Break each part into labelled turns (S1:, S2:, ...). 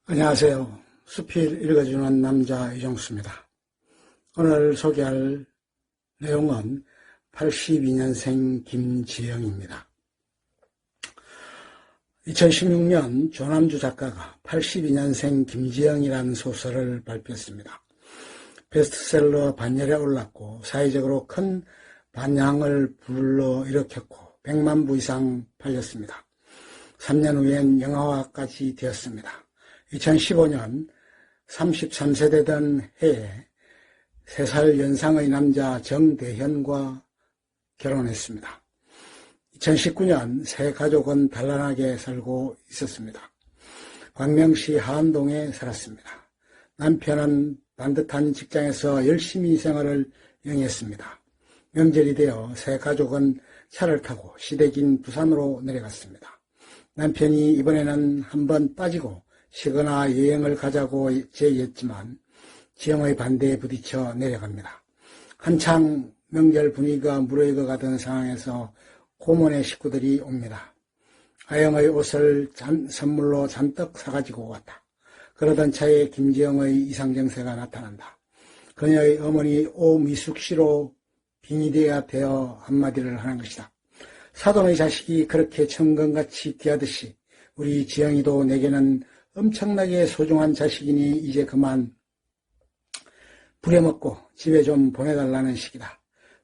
S1: 안녕하세요. 수필 읽어주는 남자 이종수입니다. 오늘 소개할 내용은 82년생 김지영입니다. 2016년 조남주 작가가 82년생 김지영이라는 소설을 발표했습니다. 베스트셀러 반열에 올랐고 사회적으로 큰 반향을 불러일으켰고 100만 부 이상 팔렸습니다. 3년 후엔 영화화까지 되었습니다. 2015년 33세 되던 해에 3살 연상의 남자 정대현과 결혼했습니다. 2019년 세 가족은 단란하게 살고 있었습니다. 광명시 하안동에 살았습니다. 남편은 반듯한 직장에서 열심히 생활을 영위했습니다. 명절이 되어 세 가족은 차를 타고 시댁인 부산으로 내려갔습니다. 남편이 이번에는 한번 빠지고 쉬거나 여행을 가자고 제의했지만 지영의 반대에 부딪혀 내려갑니다. 한창 명절 분위기가 무르익어가던 상황에서 고모네 식구들이 옵니다. 아영의 옷을 선물로 잔뜩 사가지고 왔다. 그러던 차에 김지영의 이상정세가 나타난다. 그녀의 어머니 오미숙 씨로 빙의되어야 되어 한마디를 하는 것이다. 사돈의 자식이 그렇게 천근같이 귀하듯이 우리 지영이도 내게는 엄청나게 소중한 자식이니 이제 그만 부려먹고 집에 좀 보내달라는 식이다.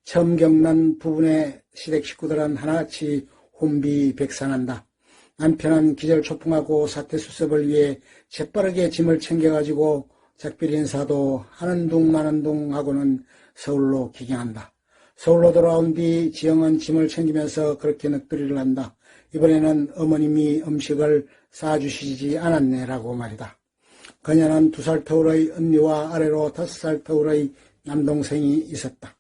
S1: 처음 겪는 부분의 시댁 식구들은 하나같이 혼비백산한다. 남편은 기절초풍하고 사태수습을 위해 재빠르게 짐을 챙겨가지고 작별 인사도 하는 둥 마는 둥 하고는 서울로 기경한다. 서울로 돌아온 뒤 지영은 짐을 챙기면서 그렇게 넋두리를 한다. 이번에는 어머님이 음식을 싸주시지 않았네라고 말이다. 그녀는 2살 터울의 언니와 아래로 5살 터울의 남동생이 있었다.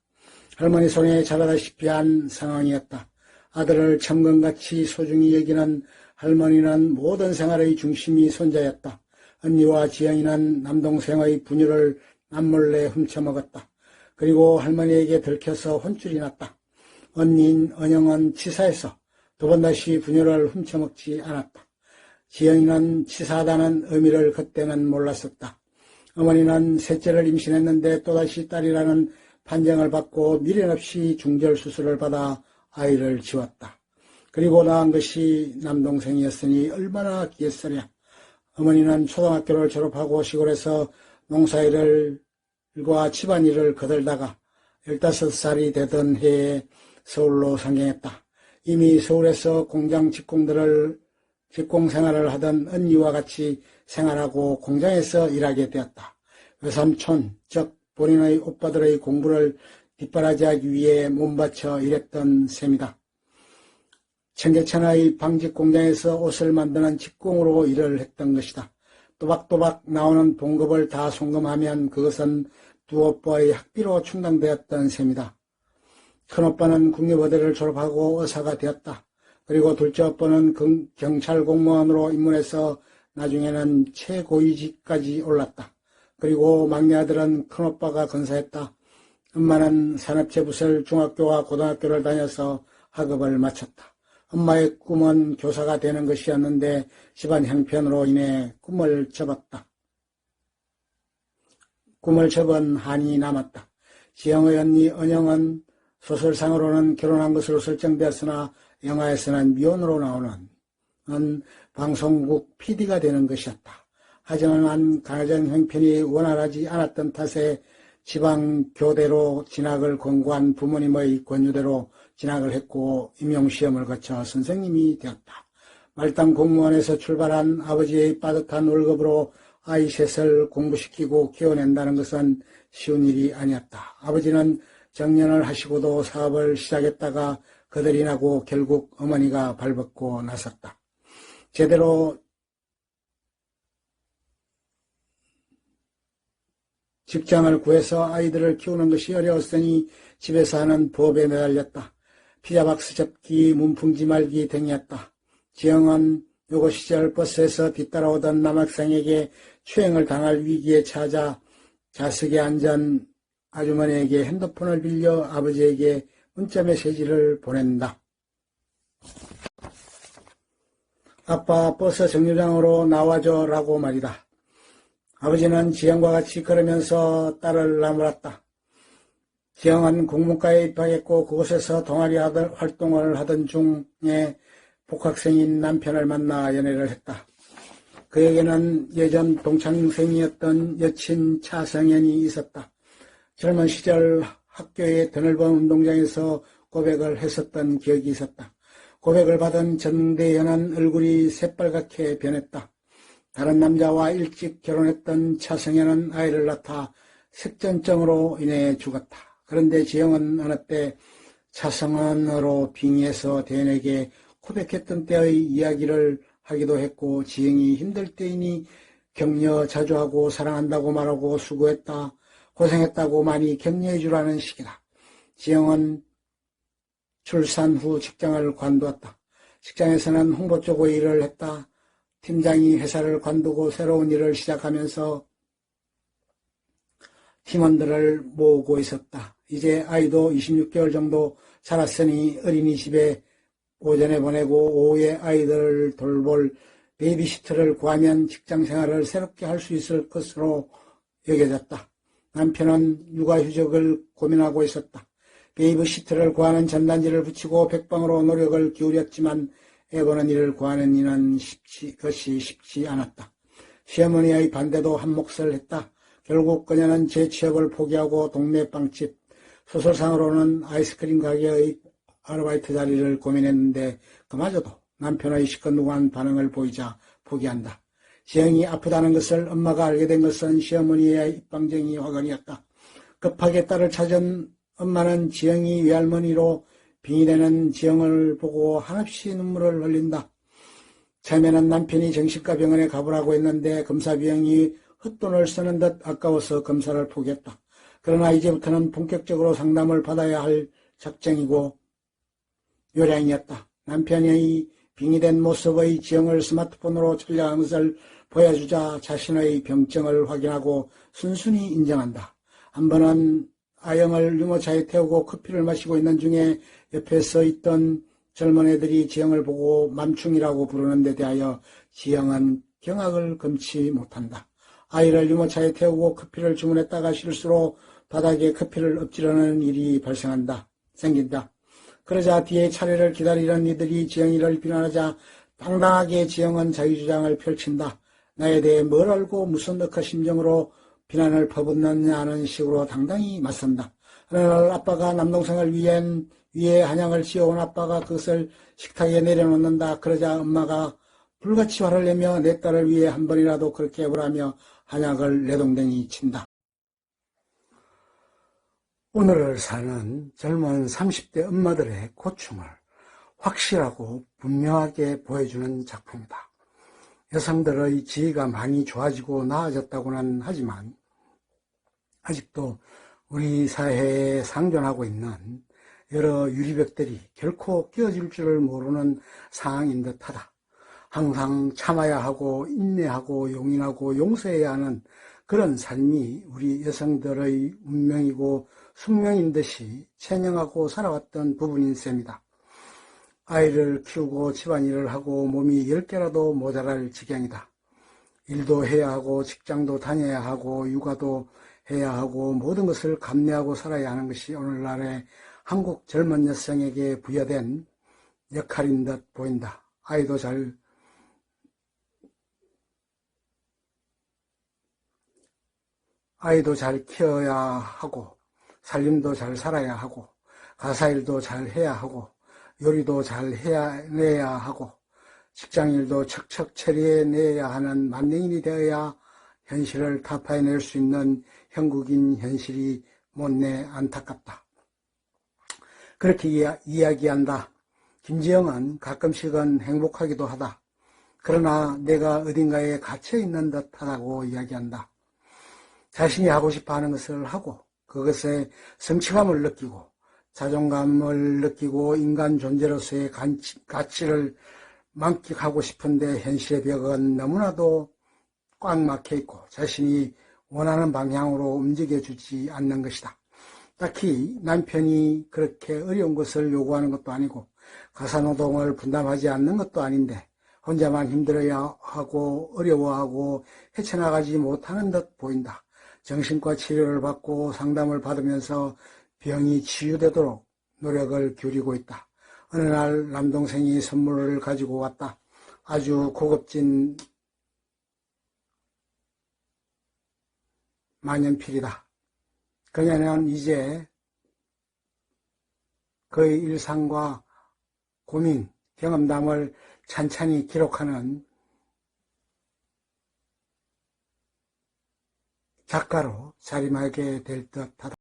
S1: 할머니 손에 자라다시피 한 상황이었다. 아들을 천근같이 소중히 여기는 할머니는 모든 생활의 중심이 손자였다. 언니와 지영이는 남동생의 분유를 남몰래 훔쳐먹었다. 그리고 할머니에게 들켜서 혼쭐이 났다. 언니인 은영은 치사해서 2번 다시 분유를 훔쳐먹지 않았다. 지영이는 치사하다는 의미를 그때는 몰랐었다. 어머니는 셋째를 임신했는데 또다시 딸이라는 판정을 받고 미련 없이 중절 수술을 받아 아이를 지웠다. 그리고 낳은 것이 남동생이었으니 얼마나 귀했으랴. 어머니는 초등학교를 졸업하고 시골에서 농사일과 집안일을 거들다가 15살이 되던 해에 서울로 상경했다. 이미 서울에서 공장 직공 생활을 하던 언니와 같이 생활하고 공장에서 일하게 되었다. 외삼촌, 즉 본인의 오빠들의 공부를 뒷바라지하기 위해 몸바쳐 일했던 셈이다. 청계천의 방직 공장에서 옷을 만드는 직공으로 일을 했던 것이다. 또박또박 나오는 봉급을 다 송금하면 그것은 두 오빠의 학비로 충당되었던 셈이다. 큰오빠는 국립의대를 졸업하고 의사가 되었다. 그리고 둘째 오빠는 경찰 공무원으로 입문해서 나중에는 최고위직까지 올랐다. 그리고 막내 아들은 큰오빠가 건사했다. 엄마는 산업재부설 중학교와 고등학교를 다녀서 학업을 마쳤다. 엄마의 꿈은 교사가 되는 것이었는데 집안 형편으로 인해 꿈을 접었다. 꿈을 접은 한이 남았다. 지영의 언니 은영은 소설상으로는 결혼한 것으로 설정되었으나 영화에서는 미혼으로 나오는 방송국 PD가 되는 것이었다. 하지만 가정 형편이 원활하지 않았던 탓에 지방교대로 진학을 권고한 부모님의 권유대로 진학을 했고 임용시험을 거쳐 선생님이 되었다. 말단 공무원에서 출발한 아버지의 빠듯한 월급으로 아이 셋을 공부시키고 키워낸다는 것은 쉬운 일이 아니었다. 아버지는 정년을 하시고도 사업을 시작했다가 거들이 나고 결국 어머니가 발벗고 나섰다. 제대로 직장을 구해서 아이들을 키우는 것이 어려웠으니 집에서 하는 부업에 매달렸다. 피자박스 접기, 문풍지 말기 등이었다. 지영은 요고 시절 버스에서 뒤따라오던 남학생에게 추행을 당할 위기에 처하자 좌석에 앉은 아주머니에게 핸드폰을 빌려 아버지에게 문자 메시지를 보낸다. 아빠 버스 정류장으로 나와줘 라고 말이다. 아버지는 지영과 같이 걸으면서 딸을 나무랐다. 지영은 국문과에 입학했고 그곳에서 동아리 활동을 하던 중에 복학생인 남편을 만나 연애를 했다. 그에게는 예전 동창생이었던 여친 차성현이 있었다. 젊은 시절 학교의 드넓은 운동장에서 고백을 했었던 기억이 있었다. 고백을 받은 전대현은 얼굴이 새빨갛게 변했다. 다른 남자와 일찍 결혼했던 차성현은 아이를 낳다 색전증으로 인해 죽었다. 그런데 지영은 어느 때 차성현으로 빙의해서 대현에게 고백했던 때의 이야기를 하기도 했고, 지영이 힘들 때이니 격려 자주 하고 사랑한다고 말하고 수고했다, 고생했다고 많이 격려해 주라는 식이다. 지영은 출산 후 직장을 관두었다. 직장에서는 홍보 쪽의 일을 했다. 팀장이 회사를 관두고 새로운 일을 시작하면서 팀원들을 모으고 있었다. 이제 아이도 26개월 정도 자랐으니 어린이집에 오전에 보내고 오후에 아이들을 돌볼 베이비시터를 구하면 직장생활을 새롭게 할 수 있을 것으로 여겨졌다. 남편은 육아휴직을 고민하고 있었다. 베이비시터를 구하는 전단지를 붙이고 백방으로 노력을 기울였지만 애 보는 일을 구하는 일은 쉽지 않았다. 시어머니의 반대도 한몫을 했다. 결국 그녀는 재취업을 포기하고 동네 빵집, 소설상으로는 아이스크림 가게의 아르바이트 자리를 고민했는데 그마저도 남편의 시큰둥한 반응을 보이자 포기한다. 지영이 아프다는 것을 엄마가 알게 된 것은 시어머니의 입방정이 화근이었다. 급하게 딸을 찾은 엄마는 지영이 외할머니로 빙의되는 지영을 보고 한없이 눈물을 흘린다. 처음에는 남편이 정신과 병원에 가보라고 했는데 검사 비용이 헛돈을 쓰는 듯 아까워서 검사를 포기했다. 그러나 이제부터는 본격적으로 상담을 받아야 할 작정이고 요량이었다. 남편의 빙의된 모습의 지영을 스마트폰으로 촬영한 것을 보여주자 자신의 병증을 확인하고 순순히 인정한다. 한 번은 아영을 유모차에 태우고 커피를 마시고 있는 중에 옆에 서 있던 젊은 애들이 지영을 보고 맘충이라고 부르는 데 대하여 지영은 경악을 금치 못한다. 아이를 유모차에 태우고 커피를 주문했다가 실수로 바닥에 커피를 엎지르는 일이 생긴다. 그러자 뒤에 차례를 기다리는 이들이 지영이를 비난하자 당당하게 지영은 자유주장을 펼친다. 나에 대해 뭘 알고 무슨 억하 심정으로 비난을 퍼붓느냐는 식으로 당당히 맞선다. 어느 날 아빠가 남동생을 위에 한약을 지어온 아빠가 그것을 식탁에 내려놓는다. 그러자 엄마가 불같이 화를 내며 내 딸을 위해 한 번이라도 그렇게 해보라며 한약을 내동댕이 친다. 오늘을 사는 젊은 30대 엄마들의 고충을 확실하고 분명하게 보여주는 작품이다. 여성들의 지위가 많이 좋아지고 나아졌다고는 하지만 아직도 우리 사회에 상존하고 있는 여러 유리벽들이 결코 끼어질 줄을 모르는 상황인 듯하다. 항상 참아야 하고 인내하고 용인하고 용서해야 하는 그런 삶이 우리 여성들의 운명이고 숙명인 듯이 체념하고 살아왔던 부분인 셈이다. 아이를 키우고 집안일을 하고 몸이 10개라도 모자랄 지경이다. 일도 해야 하고 직장도 다녀야 하고 육아도 해야 하고 모든 것을 감내하고 살아야 하는 것이 오늘날의 한국 젊은 여성에게 부여된 역할인 듯 보인다. 아이도 잘 키워야 하고 살림도 잘 살아야 하고 가사일도 잘 해야 하고 요리도 잘 해내야 하고 직장일도 척척 처리해내야 하는 만능인이 되어야 현실을 타파해낼 수 있는 형국인 현실이 못내 안타깝다. 그렇게 이야기한다. 김지영은 가끔씩은 행복하기도 하다. 그러나 내가 어딘가에 갇혀있는 듯하다고 이야기한다. 자신이 하고 싶어 하는 것을 하고 그것에 성취감을 느끼고 자존감을 느끼고 인간 존재로서의 가치를 만끽하고 싶은데 현실의 벽은 너무나도 꽉 막혀 있고 자신이 원하는 방향으로 움직여주지 않는 것이다. 딱히 남편이 그렇게 어려운 것을 요구하는 것도 아니고 가사노동을 분담하지 않는 것도 아닌데 혼자만 힘들어야 하고 어려워하고 헤쳐나가지 못하는 듯 보인다. 정신과 치료를 받고 상담을 받으면서 병이 치유되도록 노력을 기울이고 있다. 어느 날 남동생이 선물을 가지고 왔다. 아주 고급진 만년필이다. 그녀는 이제 그의 일상과 고민, 경험담을 찬찬히 기록하는 작가로 자리매게 될 듯하다.